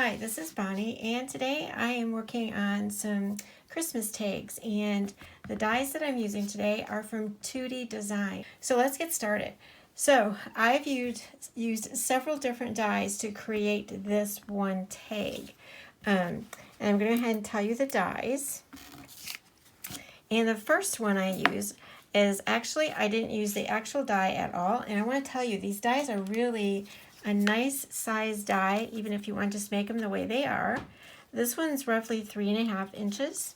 Hi, this is Bonnie, and today I am working on some Christmas tags, and the dies that I'm using today are from Tutti Designs. So let's get started. So I've used several different dies to create this one tag. And I'm going to go ahead and tell you the dies. And the first one I use is actually, I didn't use the actual die at all, and I want to tell you these dies are really a nice size die, even if you want to just make them the way they are. This one's roughly 3.5 inches.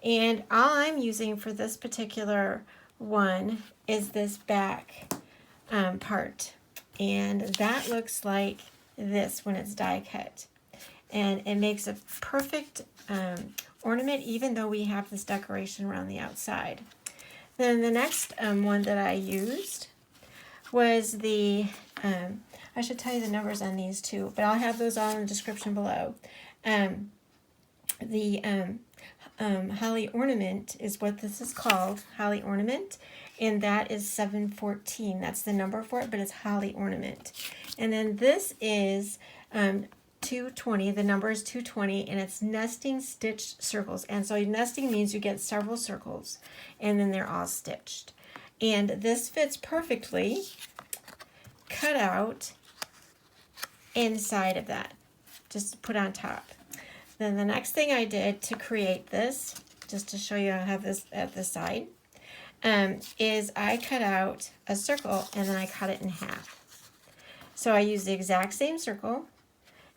And all I'm using for this particular one is this back part. And that looks like this when it's die cut. And it makes a perfect ornament, even though we have this decoration around the outside. Then the next one that I used was the I should tell you the numbers on these too, but I'll have those all in the description below. Holly Ornament is what this is called, Holly Ornament, and that is 714. That's the number for it, but it's Holly Ornament. And then this is 220. The number is 220, and it's nesting stitched circles. And so nesting means you get several circles, and then they're all stitched. And this fits perfectly cut out inside of that, just to put on top. Then the next thing I did to create this, just to show you I have this at the side, is I cut out a circle and then I cut it in half. So I used the exact same circle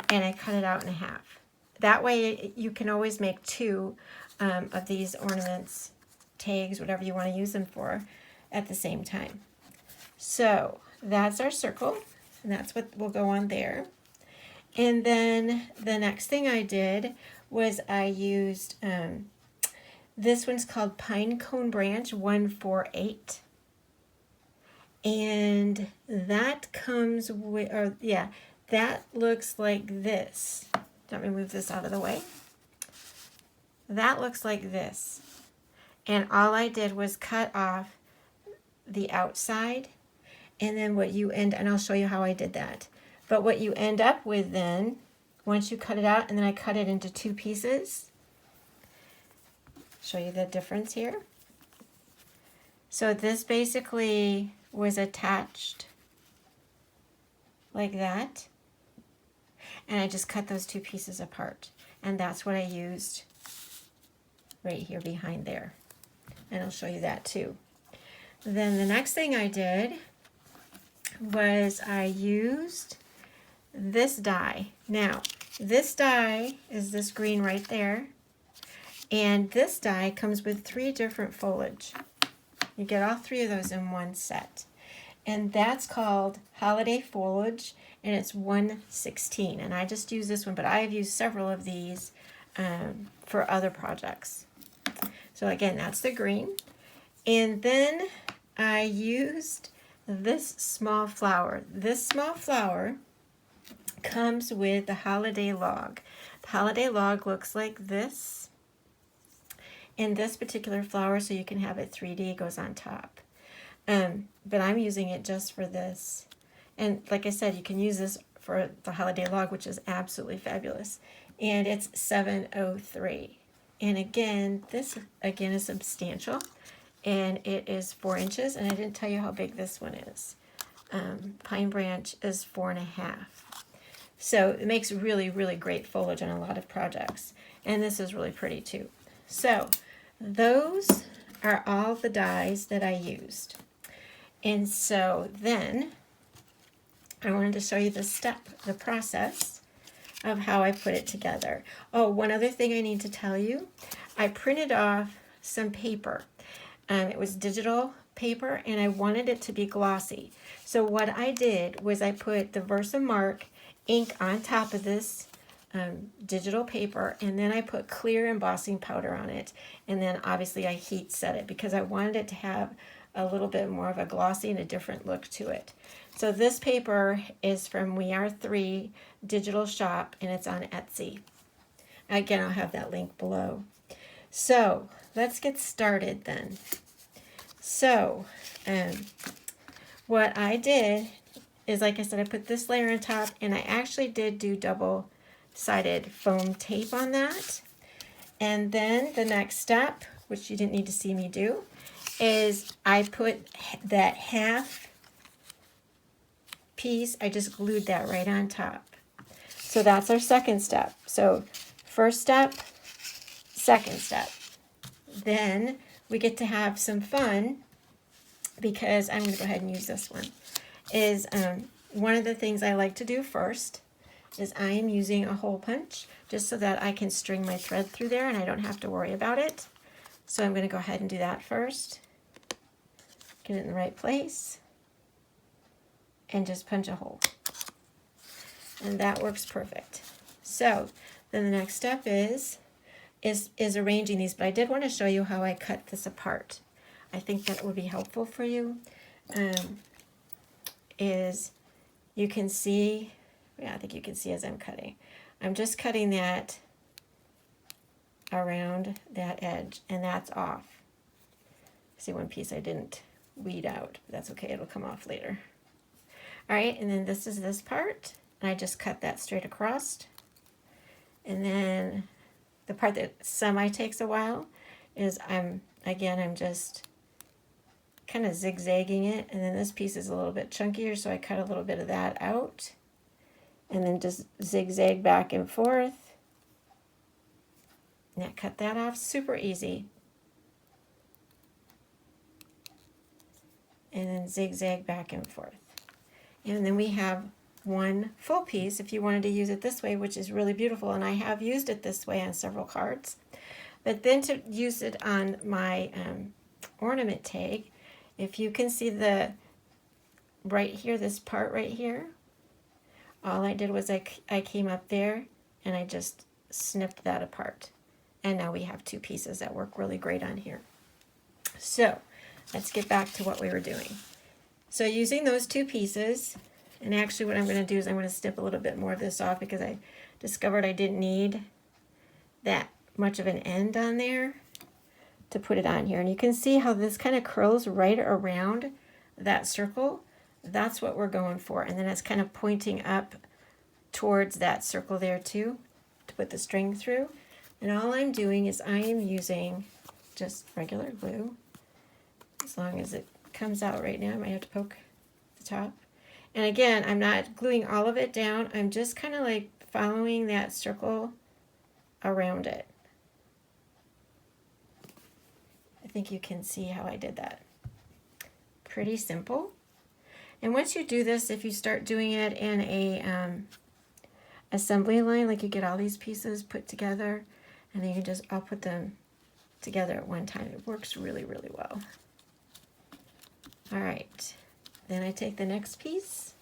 and I cut it out in half. That way you can always make two of these ornaments, tags, whatever you want to use them for, at the same time. So that's our circle, and that's what will go on there. And then the next thing I did was I used, this one's called Pinecone Branch 148. And that comes with, that looks like this. Let me move this out of the way. That looks like this. And all I did was cut off the outside, and then what you and I'll show you how I did that. But what you end up with then, once you cut it out, and then I cut it into two pieces. Show you the difference here. So this basically was attached like that. And I just cut those two pieces apart. And that's what I used right here behind there. And I'll show you that too. Then the next thing I did was I used this die. Now, this die is this green right there. And this die comes with 3 different foliage. You get all 3 of those in one set. And that's called Holiday Foliage, and it's 116. And I just use this one, but I've used several of these for other projects. So again, that's the green. And then I used this small flower. This small flower comes with the holiday log. The holiday log looks like this. And this particular flower, so you can have it 3D, goes on top. But I'm using it just for this. And like I said, you can use this for the holiday log, which is absolutely fabulous. And it's 703. And again, this again is substantial. And it is 4 inches, and I didn't tell you how big this one is. Pine branch is 4.5. So it makes really, really great foliage on a lot of projects. And this is really pretty too. So those are all the dies that I used. And so then I wanted to show you the process of how I put it together. Oh, one other thing I need to tell you. I printed off some paper. It was digital paper, and I wanted it to be glossy. So what I did was I put the Versamark ink on top of this digital paper, and then I put clear embossing powder on it. And then obviously I heat set it because I wanted it to have a little bit more of a glossy and a different look to it. So this paper is from We Are 3 Digital Shop, and it's on Etsy. Again, I'll have that link below. So let's get started then. So what I did is, like I said, I put this layer on top, and I actually did do double double-sided foam tape on that. And then the next step, which you didn't need to see me do, is I put that half piece, I just glued that right on top. So that's our second step. So first step, second step. Then we get to have some fun, because I'm going to go ahead and use this one. Is one of the things I like to do first is I am using a hole punch just so that I can string my thread through there and I don't have to worry about it. So I'm going to go ahead and do that first. Get it in the right place and just punch a hole. And that works perfect. So then the next step is arranging these, but I did want to show you how I cut this apart. I think that would be helpful for you. Is you can see, yeah, I think you can see as I'm cutting. I'm just cutting that around that edge, and that's off. See, one piece I didn't weed out, but that's okay, it'll come off later. All right, and then this is this part, and I just cut that straight across. And then the part that semi takes a while is I'm just kind of zigzagging it, and then this piece is a little bit chunkier, so I cut a little bit of that out and then just zigzag back and forth. Now cut that off, super easy. And then zigzag back and forth. And then we have one full piece if you wanted to use it this way, which is really beautiful, and I have used it this way on several cards. But then to use it on my ornament tag, if you can see the right here, this part right here, all I did was I came up there and I just snipped that apart. And now we have two pieces that work really great on here. So let's get back to what we were doing. So using those two pieces, and actually what I'm going to do is I'm going to snip a little bit more of this off because I discovered I didn't need that much of an end on there to put it on here. And you can see how this kind of curls right around that circle. That's what we're going for. And then it's kind of pointing up towards that circle there too to put the string through. And all I'm doing is I am using just regular glue. As long as it comes out right now, I might have to poke the top. And again, I'm not gluing all of it down. I'm just kind of like following that circle around it. I think you can see how I did that. Pretty simple. And once you do this, if you start doing it in a assembly line, like you get all these pieces put together, and then you can I'll put them together at one time. It works really, really well. All right, then I take the next piece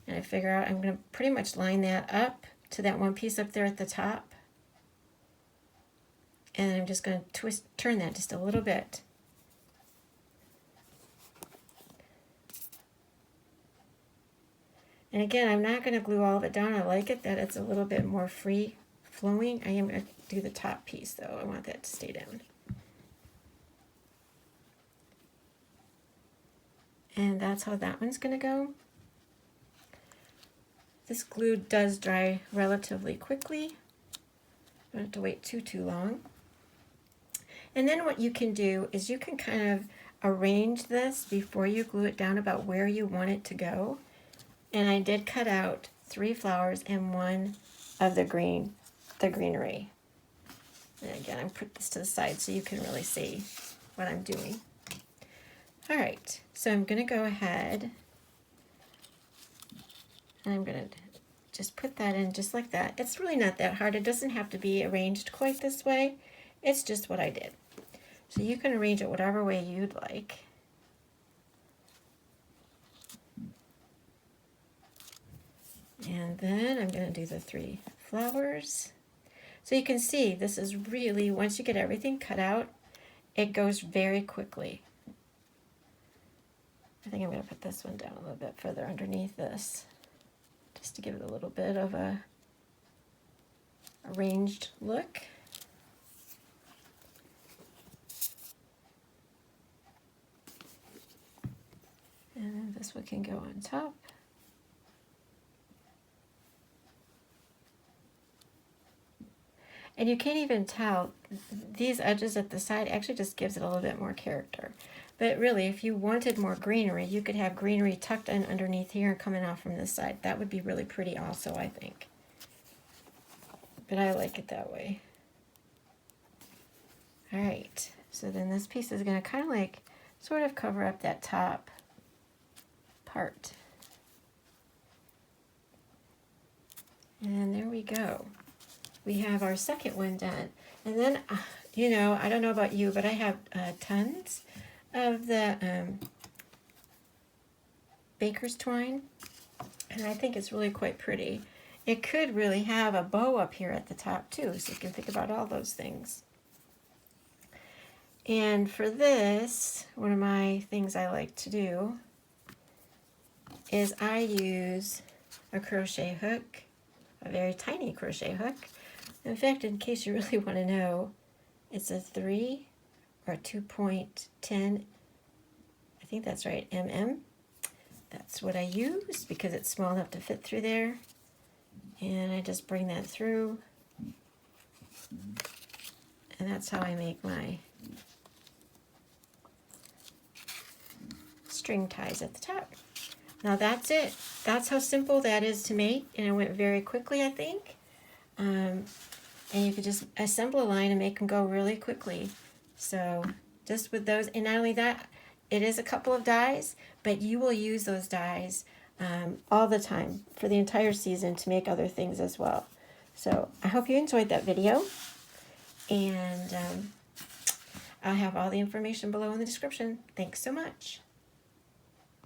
and I figure out I'm going to pretty much line that up to that one piece up there at the top. And I'm just going to turn that just a little bit. And again, I'm not going to glue all of it down. I like it that it's a little bit more free flowing. I am going to do the top piece though. I want that to stay down. And that's how that one's going to go. This glue does dry relatively quickly. Don't have to wait too long. And then what you can do is you can kind of arrange this before you glue it down about where you want it to go. And I did cut out 3 flowers and one of the greenery. And again, I'm put this to the side so you can really see what I'm doing. All right, so I'm going to go ahead and I'm going to just put that in just like that. It's really not that hard. It doesn't have to be arranged quite this way. It's just what I did. So you can arrange it whatever way you'd like. And then I'm going to do the 3 flowers. So you can see this is really, once you get everything cut out, it goes very quickly. I think I'm going to put this one down a little bit further underneath this, just to give it a little bit of a arranged look. And then this one can go on top. And you can't even tell, these edges at the side actually just gives it a little bit more character. But really, if you wanted more greenery, you could have greenery tucked in underneath here and coming off from this side. That would be really pretty also, I think. But I like it that way. All right, so then this piece is going to kind of like sort of cover up that top part. And there we go. We have our second one done. And then, you know, I don't know about you, but I have tons of the baker's twine, and I think it's really quite pretty. It could really have a bow up here at the top too, so you can think about all those things. And for this, one of my things I like to do is I use a crochet hook, a very tiny crochet hook. In fact, in case you really want to know, it's a 3 or 2.10, I think that's right, That's what I use because it's small enough to fit through there. And I just bring that through. And that's how I make my string ties at the top. Now that's it. That's how simple that is to make, and it went very quickly, I think. And you could just assemble a line and make them go really quickly. So just with those, and not only that, it is a couple of dies, but you will use those dies all the time for the entire season to make other things as well. So I hope you enjoyed that video, and I'll have all the information below in the description. Thanks so much.